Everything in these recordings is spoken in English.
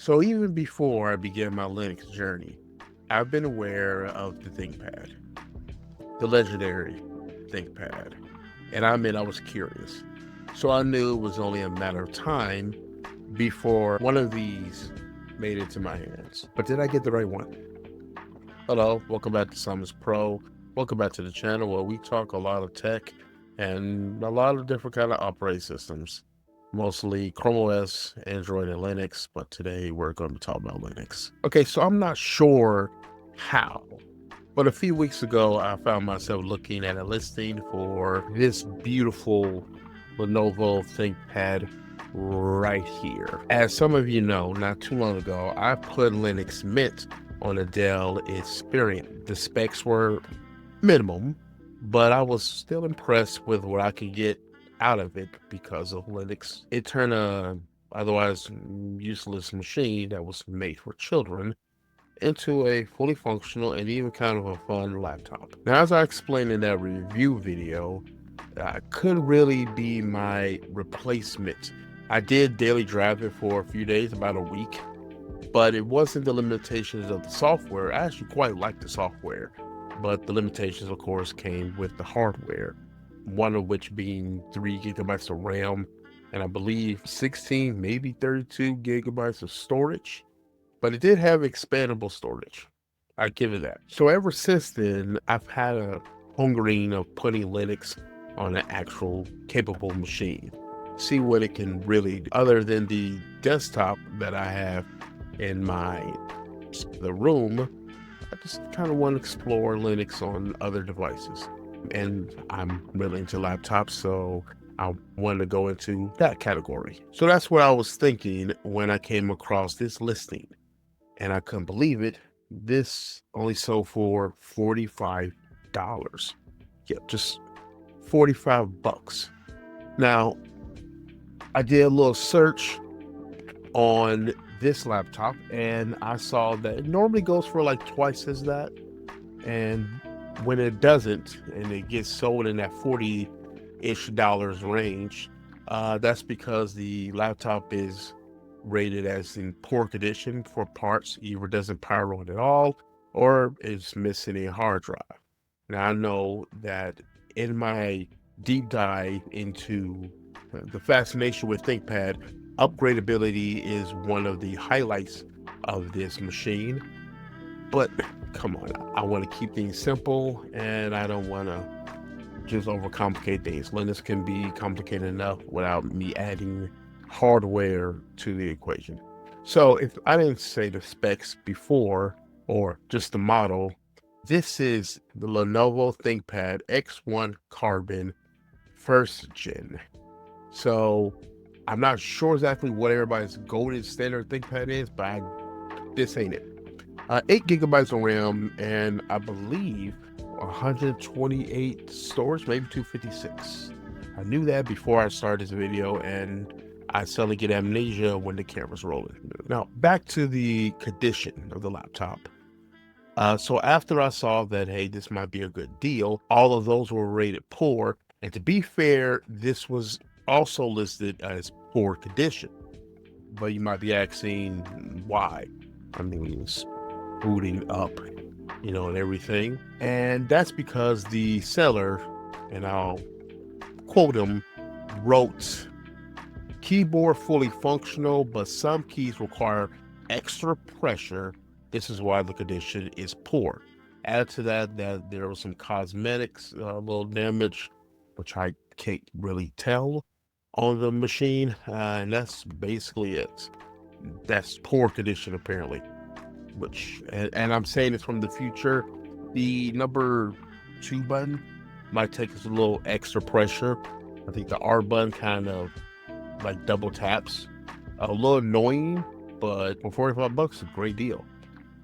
So even before I began my Linux journey, I've been aware of the ThinkPad, the legendary ThinkPad. And I admit I was curious. So I knew it was only a matter of time before one of these made it to my hands. But did I get the right one? Hello, welcome back to Summers Pro. Welcome back to the channel where we talk a lot of tech and a lot of different kind of operating systems. Mostly Chrome OS, Android, and Linux, but today we're going to be talking about Linux. Okay, so I'm not sure how, but a few weeks ago, I found myself looking at a listing for this beautiful Lenovo ThinkPad right here. As some of you know, not too long ago, I put Linux Mint on a Dell Experience. The specs were minimum, but I was still impressed with what I could get out of it because of Linux. It turned a otherwise useless machine that was made for children into a fully functional and even kind of a fun laptop. Now, as I explained in that review video, could really be my replacement. I did daily drive it for a few days, about a week, but it wasn't the limitations of the software. I actually quite liked the software, but the limitations, of course, came with the hardware, one of which being 3 GB of RAM, and I believe 16, maybe 32 gigabytes of storage, but it did have expandable storage. I give it that. So ever since then, I've had a hungering of putting Linux on an actual capable machine. See what it can really do, other than the desktop that I have in the room. I just kind of want to explore Linux on other devices. And I'm really into laptops, so I wanted to go into that category. So that's what I was thinking when I came across this listing. And I couldn't believe it. This only sold for $45. Yeah, just 45 bucks. Now, I did a little search on this laptop and I saw that it normally goes for like twice as that. And when it doesn't, and it gets sold in that 40-ish dollars range, that's because the laptop is rated as in poor condition for parts, either doesn't power on at all or is missing a hard drive. Now I know that in my deep dive into the fascination with ThinkPad, upgradability is one of the highlights of this machine. But come on, I want to keep things simple and I don't want to just overcomplicate things. Linux can be complicated enough without me adding hardware to the equation. So if I didn't say the specs before or just the model, this is the Lenovo ThinkPad X1 Carbon first gen. So I'm not sure exactly what everybody's golden standard ThinkPad is, but this ain't it. 8 gigabytes of RAM and I believe 128 storage, maybe 256. I knew that before I started this video, and I suddenly get amnesia when the camera's rolling. Now, back to the condition of the laptop. So after I saw that, hey, this might be a good deal, all of those were rated poor. And to be fair, this was also listed as poor condition. But you might be asking why. I mean, it's booting up, and everything. And that's because the seller, and I'll quote him, wrote, keyboard fully functional, but some keys require extra pressure. This is why the condition is poor. Add to that there was some cosmetics, a little damage, which I can't really tell on the machine. And that's basically it. That's poor condition, apparently. And I'm saying this from the future, the number 2 button might take us a little extra pressure. I think the R button kind of like double taps. A little annoying, but for 45 bucks, a great deal.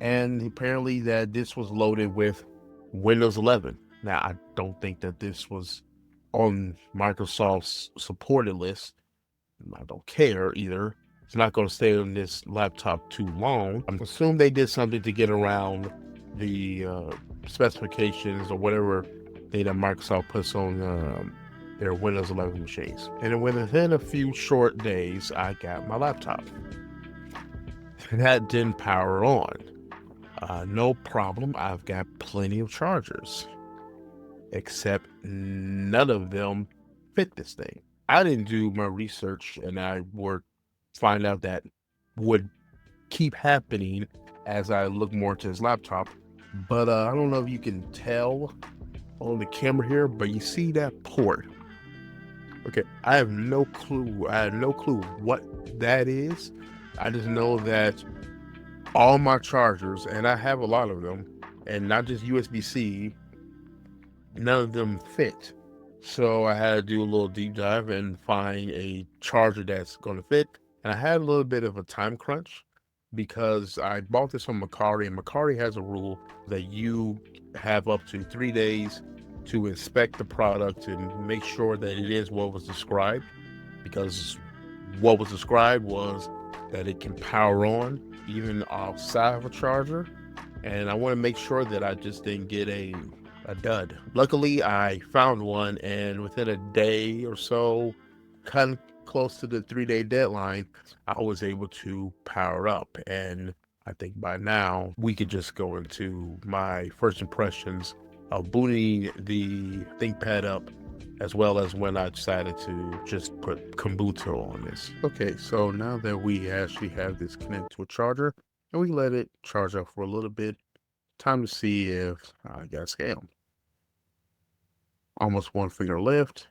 And apparently that this was loaded with Windows 11. Now, I don't think that this was on Microsoft's supported list. I don't care either. It's not going to stay on this laptop too long. I'm assuming they did something to get around the specifications or whatever thing that Microsoft puts on their Windows 11 machines. And then within a few short days, I got my laptop. that didn't power on. No problem. I've got plenty of chargers, except none of them fit this thing. I didn't do my research, and I would find out that would keep happening as I look more into his laptop. But I don't know if you can tell on the camera here, but you see that port. Okay, I have no clue. I have no clue what that is. I just know that all my chargers, and I have a lot of them, and not just USB-C, none of them fit. So I had to do a little deep dive and find a charger that's going to fit. And I had a little bit of a time crunch because I bought this from Macari, and Macari has a rule that you have up to 3 days to inspect the product and make sure that it is what was described. Because what was described was that it can power on even outside of a charger, and I want to make sure that I just didn't get a dud. Luckily, I found one, and within a day or so, kind of close to the 3 day deadline, I was able to power up. And I think by now we could just go into my first impressions of booting the ThinkPad up, as well as when I decided to just put Kubuntu on this. Okay, so now that we actually have this connected to a charger, and we let it charge up for a little bit, time to see if I got scammed. Almost one finger left.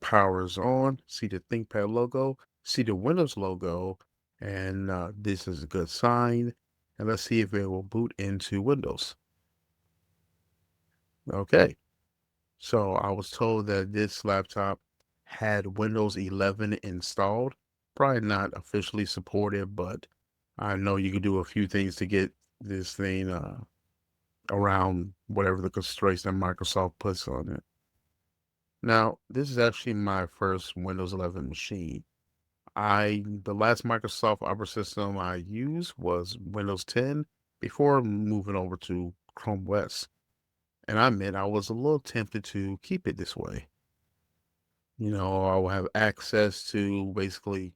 Power is on. See the ThinkPad logo. See the Windows logo. And this is a good sign. And let's see if it will boot into Windows. Okay. So I was told that this laptop had Windows 11 installed. Probably not officially supported, but I know you can do a few things to get this thing around whatever the constraints that Microsoft puts on it. Now, this is actually my first Windows 11 machine. The last Microsoft operating system I used was Windows 10 before moving over to Chrome OS. And I admit I was a little tempted to keep it this way. You know, I will have access to basically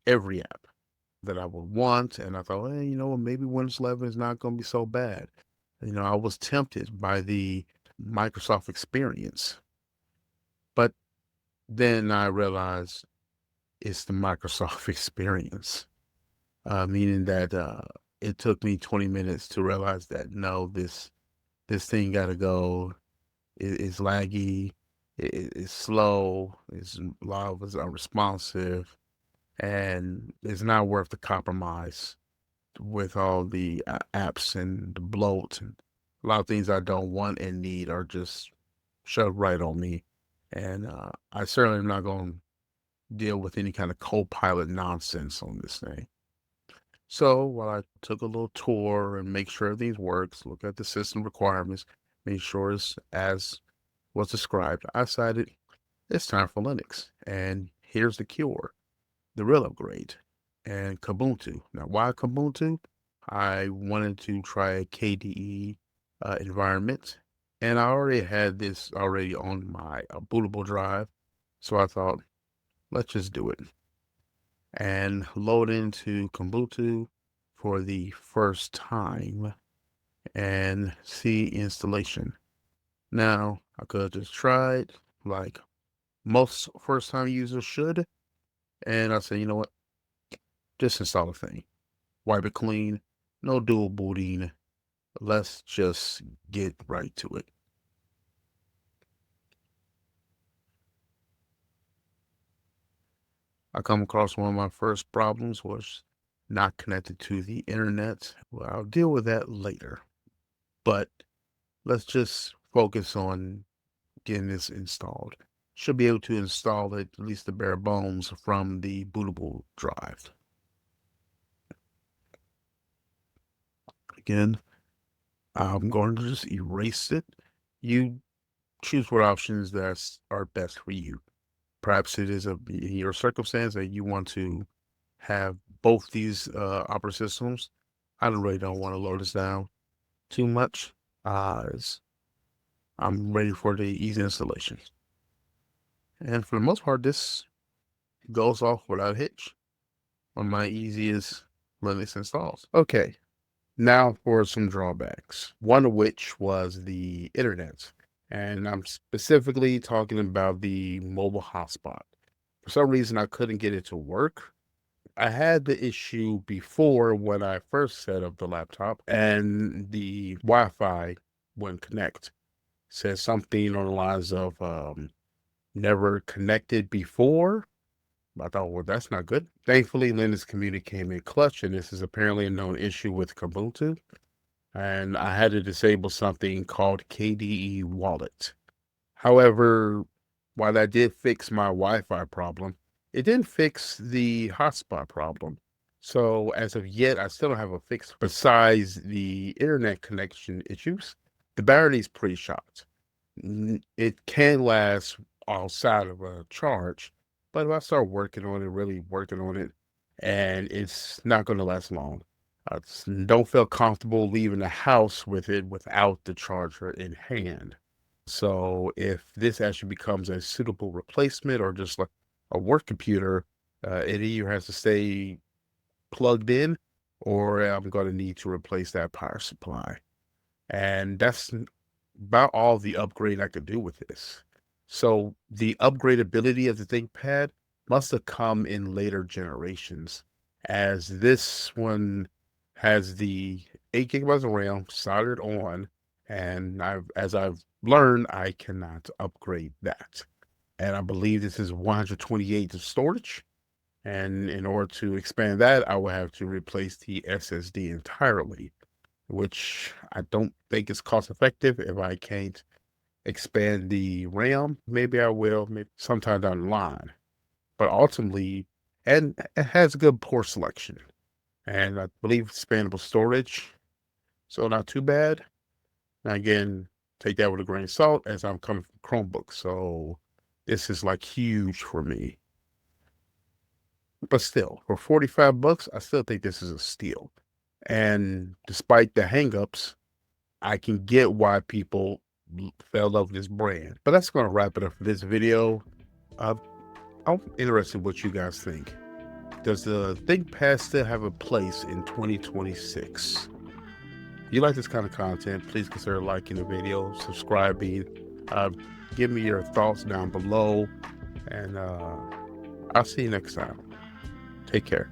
every app that I would want. And I thought, hey, you know, maybe Windows 11 is not going to be so bad. You know, I was tempted by the Microsoft experience. But then I realized it's the Microsoft experience, meaning that it took me 20 minutes to realize that no, this thing got to go. It's laggy, it's slow, it's a lot of it's unresponsive, and it's not worth the compromise with all the apps and the bloat and a lot of things I don't want and need are just shoved right on me. And I certainly am not going to deal with any kind of co-pilot nonsense on this thing. So while I took a little tour and make sure everything works, look at the system requirements, make sure it's as was described, I decided it's time for Linux. And here's the cure, the real upgrade, and Kubuntu. Now, why Kubuntu? I wanted to try a KDE environment, and I already had this already on my bootable drive. So I thought, let's just do it and load into Kubuntu for the first time and see installation. Now, I could have just tried like most first time users should, and I said, you know what, just install the thing, wipe it clean, no dual booting, let's just get right to it. I come across one of my first problems was not connected to the internet. Well, I'll deal with that later, but let's just focus on getting this installed. Should be able to install it, at least the bare bones, from the bootable drive. Again, I'm going to just erase it. You choose what options that are best for you. Perhaps it is in your circumstance that you want to have both these operating systems. I really don't want to load this down too much. I'm ready for the easy installation. And for the most part, this goes off without a hitch. One of my easiest Linux installs. Okay, now for some drawbacks. One of which was the internet. And I'm specifically talking about the mobile hotspot. For some reason, I couldn't get it to work. I had the issue before when I first set up the laptop, and the Wi-Fi wouldn't connect. Says something on the lines of never connected before. I thought, well, that's not good. Thankfully, Linux community came in clutch, and this is apparently a known issue with Kubuntu. And I had to disable something called KDE Wallet. However, while that did fix my Wi-Fi problem, it didn't fix the hotspot problem. So as of yet, I still don't have a fix besides the internet connection issues. The battery is pretty shot. It can last outside of a charge, but if I start working on it, really working on it, and it's not going to last long. I don't feel comfortable leaving the house with it without the charger in hand. So if this actually becomes a suitable replacement or just like a work computer, it either has to stay plugged in or I'm going to need to replace that power supply. And that's about all the upgrade I could do with this. So the upgradability of the ThinkPad must have come in later generations, as this one has the 8 gigabytes of RAM soldered on, and as I've learned, I cannot upgrade that. And I believe this is 128 of storage. And in order to expand that, I will have to replace the SSD entirely, which I don't think is cost effective if I can't expand the RAM. Maybe I will, maybe sometime down the line. But ultimately, and it has a good port selection. And I believe expandable storage, so not too bad. Now again, take that with a grain of salt as I'm coming from Chromebook. So this is like huge for me. But still, for 45 bucks, I still think this is a steal. And despite the hangups, I can get why people fell in love with this brand. But that's going to wrap it up for this video. I'm interested in what you guys think. Does the ThinkPad still have a place in 2026? If you like this kind of content, please consider liking the video, subscribing, give me your thoughts down below, and I'll see you next time. Take care.